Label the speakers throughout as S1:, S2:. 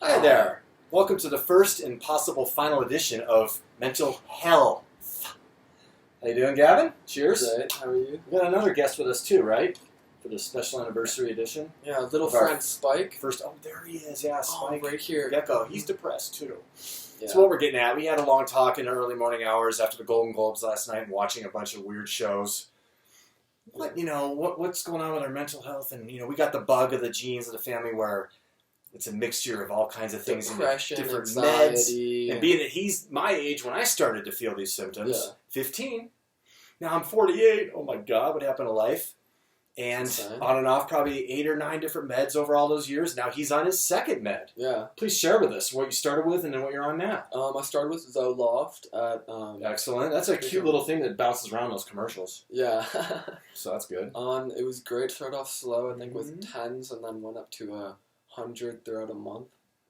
S1: Hi there. Welcome to the first and possible final edition of Mental HELLth. How you doing, Gavin? Cheers.
S2: Great. How are you?
S1: We got another guest with us too, right? For the special anniversary edition.
S2: Yeah, little friend Spike.
S1: Oh, there he is. Yeah, Spike.
S2: Oh, right here.
S1: Gecko. He's depressed too.
S2: Yeah.
S1: That's what we're getting at. We had a long talk in the early morning hours after the Golden Globes last night and watching a bunch of weird shows. What's going on with our mental health? And, we got the bug of the genes of the family where it's a mixture of all kinds of things.
S2: Depression,
S1: different
S2: anxiety.
S1: meds. And being that he's my age when I started to feel these symptoms, 15. Now I'm 48. Oh my God, what happened to life? And on and off, probably 8 or 9 different meds over all those years. Now he's on his second med.
S2: Yeah.
S1: Please share with us what you started with and then what you're on now.
S2: I started with Zoloft at
S1: Excellent. That's a cute little thing that bounces around those commercials.
S2: Yeah.
S1: So that's good.
S2: It was great. Started off slow, I think, with 10s, and then went up to 100 throughout a month.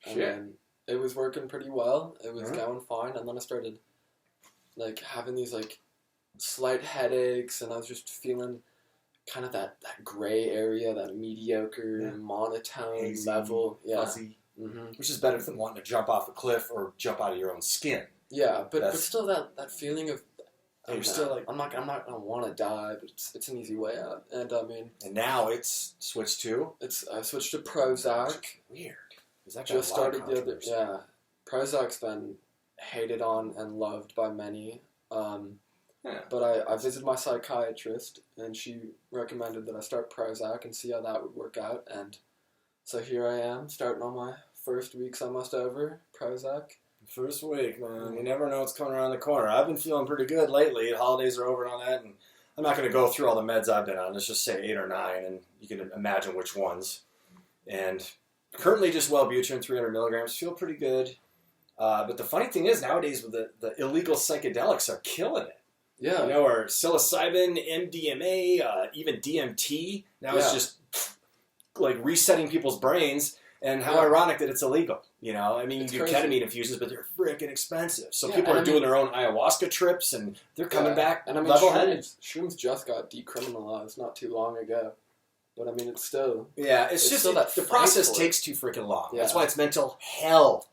S2: And then it was working pretty well. It was going fine, and then I started having these slight headaches, and I was just feeling kind of that gray area, that mediocre, monotone
S1: hazy,
S2: level.
S1: Fuzzy. Which is better than wanting to jump off a cliff or jump out of your own skin.
S2: Yeah, but still that feeling of
S1: you're still
S2: I'm not gonna want to die, but it's an easy way out. And
S1: and now it's switched to
S2: I switched to Prozac.
S1: Weird. Is that
S2: just started the other? Yeah, Prozac's been hated on and loved by many. But I visited my psychiatrist, and she recommended that I start Prozac and see how that would work out. And so here I am, starting on my first week's almost over, Prozac.
S1: First week, man. You never know what's coming around the corner. I've been feeling pretty good lately. The holidays are over and all that, and I'm not going to go through all the meds I've been on. Let's just say 8 or 9, and you can imagine which ones. And currently just Wellbutrin, 300 milligrams. Feel pretty good. But the funny thing is, nowadays, with the illegal psychedelics are killing it.
S2: Yeah.
S1: Or psilocybin, MDMA, even DMT. Now it's just resetting people's brains. And how ironic that it's illegal. You do
S2: crazy.
S1: Ketamine infusions, but they're freaking expensive. So people are doing their own ayahuasca trips, and they're coming back level-headed.
S2: Shrooms just got decriminalized not too long ago. But it's still...
S1: Yeah, it's just the process takes too freaking long.
S2: Yeah.
S1: That's why it's mental hell.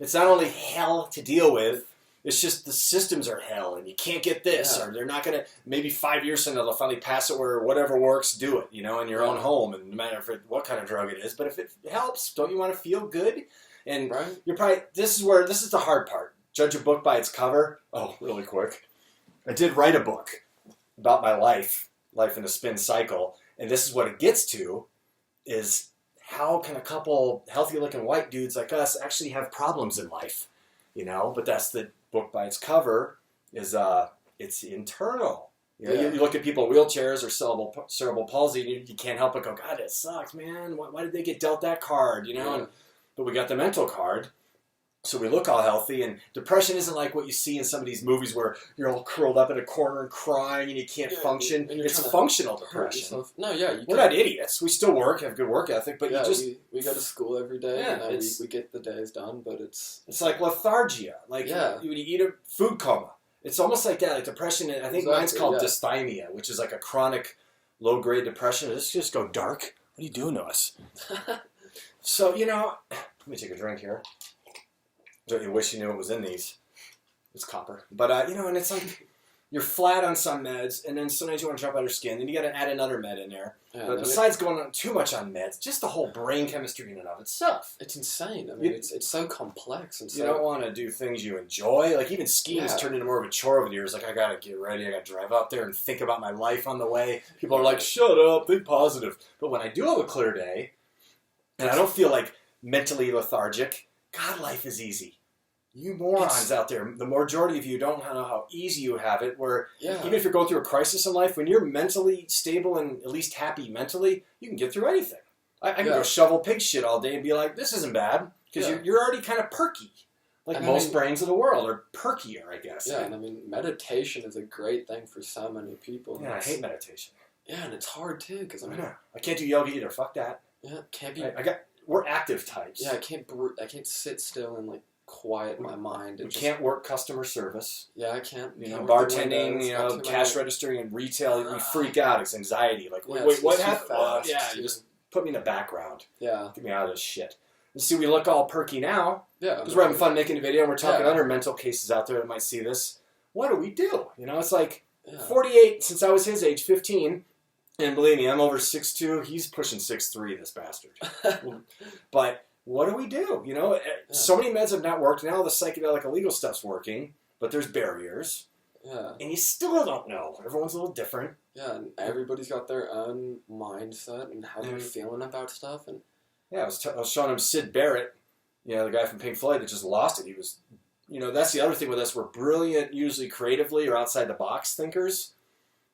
S1: It's not only hell to deal with, it's just the systems are hell, and you can't get this, or they're not going to, maybe 5 years from now, they'll finally pass it where whatever works, do it, in your own home, and no matter what kind of drug it is. But if it helps, don't you want to feel good? And you're probably, this is the hard part. Judge a book by its cover. Oh, really quick. I did write a book about my life in a spin cycle, and this is what it gets to, is how can a couple healthy-looking white dudes like us actually have problems in life? But that's the book by its cover is it's internal. You look at people in wheelchairs or cerebral palsy, and you can't help but go, God, that sucks, man. Why did they get dealt that card? But we got the mental card, so we look all healthy. And depression isn't like what you see in some of these movies where you're all curled up in a corner and crying and you can't function. And it's functional depression. We're not idiots. We still work, have good work ethic, but
S2: we go to school every day. We get the days done, but it's
S1: like lethargia. When you eat a food coma. It's almost like that, like depression. I think mine's called dysthymia, which is like a chronic low-grade depression. Let's just go dark. What are you doing to us? So, let me take a drink here. Don't you wish you knew what was in these? It's copper. But, and it's like you're flat on some meds, and then sometimes you want to jump out your skin, then you got to add another med in there. Yeah, but besides going on too much on meds, just the whole brain chemistry in and of itself.
S2: It's insane. It's so complex. And
S1: you don't want to do things you enjoy. Like, even skiing has turned into more of a chore over the years. Like, I got to get ready. I got to drive up there and think about my life on the way. People are like, shut up, think positive. But when I do have a clear day, and I don't feel mentally lethargic, God, life is easy. You morons out there, the majority of you don't know how easy you have it, where even if you're going through a crisis in life, when you're mentally stable and at least happy mentally, you can get through anything. I can go shovel pig shit all day and be like, this isn't bad, because you're already kind of perky. Most brains of the world are perkier, I guess.
S2: Yeah, and meditation is a great thing for so many people.
S1: Yeah, I hate meditation.
S2: Yeah, and it's hard too, because
S1: I can't do yoga either. Fuck that.
S2: Yeah, can't be.
S1: We're active types.
S2: Yeah, I can't sit still and quiet my mind.
S1: We can't work customer service.
S2: Yeah, I can't.
S1: Bartending, cash registering and retail, we freak out. It's anxiety. Wait, what happened? You just put me in the background.
S2: Yeah.
S1: Get me out of this shit. You see, we look all perky now.
S2: Yeah.
S1: Because we're having fun making a video and we're talking to other mental cases out there that might see this. What do we do? You know, it's like 48 since I was his age, 15. And believe me, I'm over 6'2". He's pushing 6'3", this bastard. But what do we do? You know, so many meds have not worked. Now the psychedelic illegal stuff's working, but there's barriers. Yeah. And you still don't know. Everyone's a little different.
S2: Yeah, and everybody's got their own mindset and how they're feeling about stuff. And
S1: yeah, I was showing him Sid Barrett, you know, the guy from Pink Floyd that just lost it. He was, you know, that's the other thing with us. We're brilliant, usually creatively or outside the box thinkers.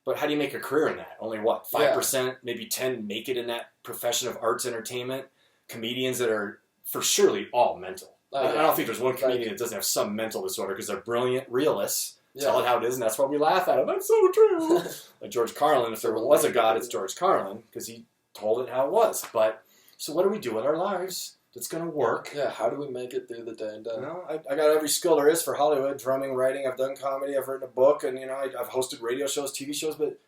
S1: But how do you make a career in that? Only what, 5%, maybe 10% make it in that profession of arts entertainment? Comedians that are for surely all mental. I don't think there's one comedian that doesn't have some mental disorder because they're brilliant realists. Tell it how it is, and that's why we laugh at them. That's so true. Like George Carlin, if there was a God, it's George Carlin because he told it how it was. But so what do we do with our lives that's going to work?
S2: Yeah, how do we make it through the day and day?
S1: You know, I got every skill there is for Hollywood: drumming, writing. I've done comedy. I've written a book, and you know, I've hosted radio shows, TV shows. But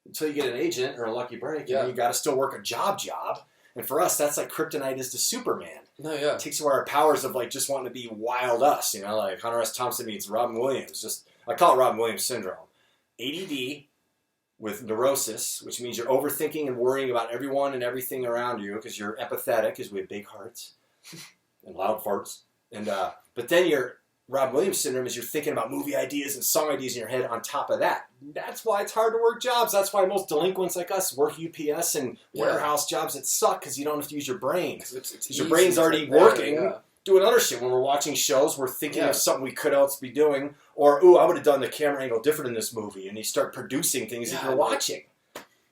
S1: until you get an agent or a lucky break, you know, you got to still work a job. And for us, that's like kryptonite is to Superman.
S2: No, yeah.
S1: It takes away our powers of like just wanting to be wild us. You know, like Hunter S. Thompson meets Robin Williams. I call it Robin Williams syndrome. ADD with neurosis, which means you're overthinking and worrying about everyone and everything around you because you're empathetic, because we have big hearts and loud farts. And but then your Robin Williams syndrome is you're thinking about movie ideas and song ideas in your head on top of that. That's why it's hard to work jobs. That's why most delinquents like us work UPS and warehouse jobs that suck because you don't have to use your brain. Because your brain's already working. Doing other shit. When we're watching shows, we're thinking of something we could else be doing. Or, ooh, I would have done the camera angle different in this movie. And you start producing things that you're watching.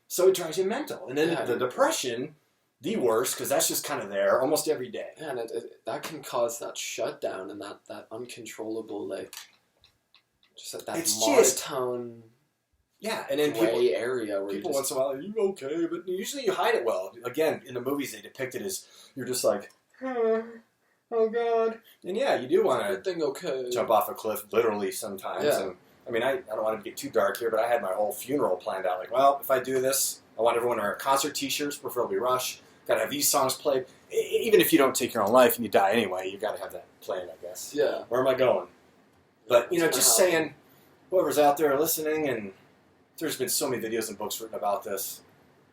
S1: So it drives you mental. And then the depression, the worst, because that's just kind of there almost every day.
S2: Yeah, and that can cause that shutdown and that uncontrollable, like, just that monotone
S1: and then
S2: gray area where
S1: people once in a while are you okay? But usually you hide it well. Again, in the movies they depict it as you're just like, oh God. And yeah, you do want to jump off a cliff literally sometimes. Yeah. And I mean, I don't want to get too dark here, but I had my whole funeral planned out. Like, well, if I do this, I want everyone to wear concert t-shirts, preferably Rush. Got to have these songs played. Even if you don't take your own life and you die anyway, you got to have that planned, I guess.
S2: Yeah.
S1: Where am I going? But, you know, just saying, whoever's out there listening, and there's been so many videos and books written about this,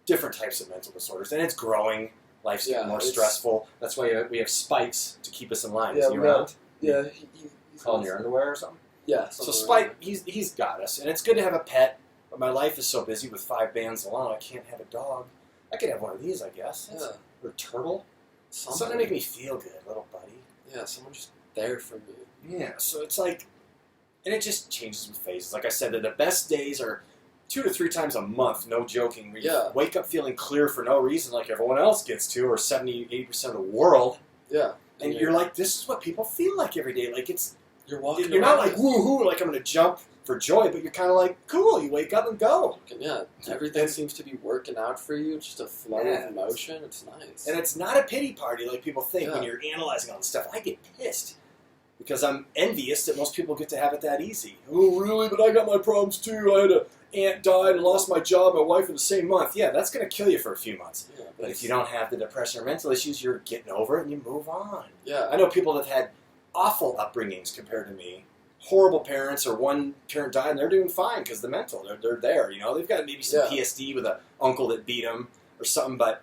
S1: different types of mental disorders, and it's growing. Life's getting more stressful. That's why we have Spikes to keep us in line. Is he around?
S2: Yeah.
S1: He's calling your underwear or something?
S2: Yeah.
S1: So Spike, he's got us. And it's good to have a pet, but my life is so busy with 5 bands alone, I can't have a dog. I could have one of these, I guess. Yeah. Or a turtle. Something to make me feel good, little buddy.
S2: Yeah, someone just there for me.
S1: Yeah, so it's like, and it just changes with phases. Like I said, the best days are 2 to 3 times a month, no joking, where you wake up feeling clear for no reason like everyone else gets to, or 70-80% of the world.
S2: Yeah.
S1: And you're like, this is what people feel like every day. Like
S2: you're walking
S1: you're not like, woohoo, like I'm going to jump for joy, but you're kind of like, cool, you wake up and go.
S2: Yeah, everything seems to be working out for you, just a flow of motion. It's nice.
S1: And it's not a pity party like people think when you're analyzing all this stuff. I get pissed. Because I'm envious that most people get to have it that easy. Oh, really? But I got my problems too. I had an aunt died and lost my job, my wife in the same month. Yeah, that's going to kill you for a few months. Yeah, but if you don't have the depression or mental issues, you're getting over it and you move on.
S2: Yeah.
S1: I know people that have had awful upbringings compared to me. Horrible parents, or one parent died and they're doing fine because the mental, they're there. You know, they've got maybe some PSD with an uncle that beat them or something, but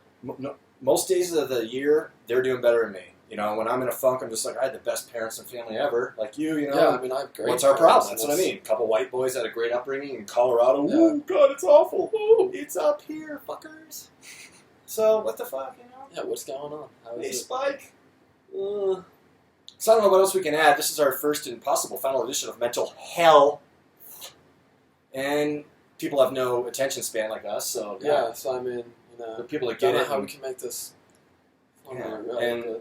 S1: most days of the year, they're doing better than me. You know, when I'm in a funk, I'm just like, I had the best parents and family ever, like you know.
S2: Yeah, I mean, I have great
S1: What's our problem? That's what I mean. A couple white boys had a great upbringing in Colorado. Yeah. Oh, God, it's awful. Oh, it's up here, fuckers. So, what the fuck, you know?
S2: Yeah, what's going on?
S1: Hey, Spike. So, I don't know what else we can add. This is our first and possible final edition of Mental Hell. And people have no attention span like us, so...
S2: Yeah, so I mean, you know...
S1: The people that get it...
S2: how we can make this...
S1: and...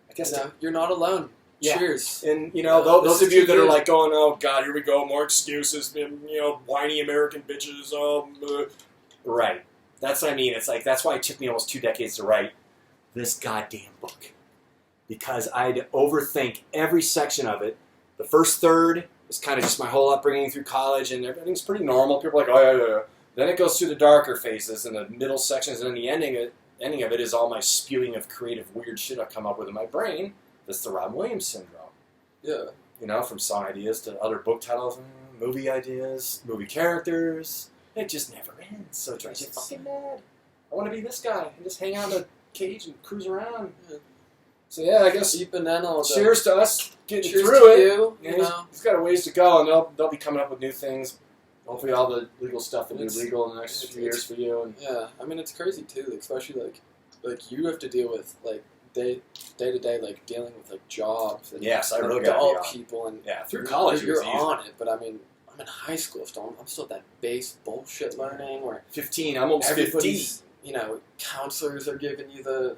S1: I guess
S2: you're not alone. Yeah. Cheers.
S1: And, you know, those of you that are like going, oh, God, here we go, more excuses, you know, whiny American bitches, Right. That's what I mean. It's like, that's why it took me almost 2 decades to write this goddamn book. Because I had to overthink every section of it. The first third is kind of just my whole upbringing through college, and everything's pretty normal. People are like, oh, yeah. Then it goes through the darker phases, and the middle sections, and then the ending, ending of it is all my spewing of creative weird shit I come up with in my brain. That's the Robin Williams syndrome.
S2: Yeah.
S1: You know, from song ideas to other book titles, movie ideas, movie characters. It just never ends. So it drives you fucking mad. I want to be this guy and just hang out in a cage and cruise around.
S2: Yeah.
S1: So yeah, I guess.
S2: Deep and then all
S1: cheers to us getting
S2: cheers
S1: through
S2: to
S1: it.
S2: you.
S1: Yeah,
S2: You know.
S1: he's got a ways to go, and they'll be coming up with new things. Hopefully, all the legal stuff will be legal in the next few years for you. And
S2: yeah, I mean it's crazy too, like, especially like you have to deal with like day to day, like dealing with like jobs. And,
S1: yes, I
S2: and
S1: really got
S2: adult people and
S1: through college
S2: you're
S1: it was easy.
S2: on it. But I mean, I'm in high school, so I'm still at that base bullshit learning where
S1: 15. I'm almost 15.
S2: everybody's, you know, counselors are giving you the.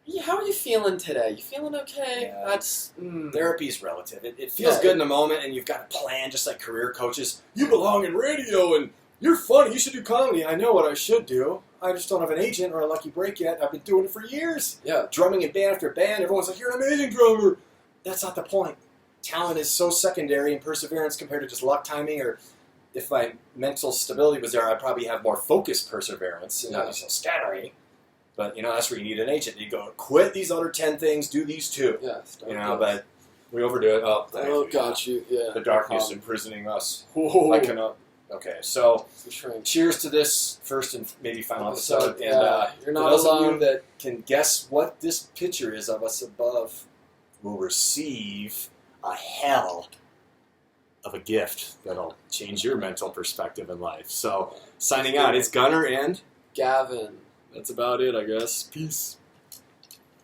S2: Yeah, how are you feeling today? You feeling okay?
S1: Yeah.
S2: That's
S1: Therapy's relative. It feels
S2: Yeah,
S1: good in the moment, and you've got a plan, just like career coaches. You belong in radio, and you're funny. You should do comedy. I know what I should do. I just don't have an agent or a lucky break yet. I've been doing it for years.
S2: Yeah.
S1: Drumming in band after band. Everyone's like, you're an amazing drummer. That's not the point. Talent is so secondary and perseverance compared to just luck timing, or if my mental stability was there, I'd probably have more focused perseverance and not be so scattery. But, you know, that's where you need an agent. You go, quit these other 10 things, do these 2.
S2: Yeah.
S1: You know, but we overdo it.
S2: Oh, got you. Yeah.
S1: The darkness imprisoning us. I cannot. Okay, so cheers to this first and maybe final episode. And
S2: you're
S1: for
S2: not
S1: those
S2: alone.
S1: of you that can guess what this picture is of us above will receive a hell of a gift that'll change your mental perspective in life. So, signing out, it's Gunnar and
S2: Gavin.
S1: that's about it, I guess. Peace.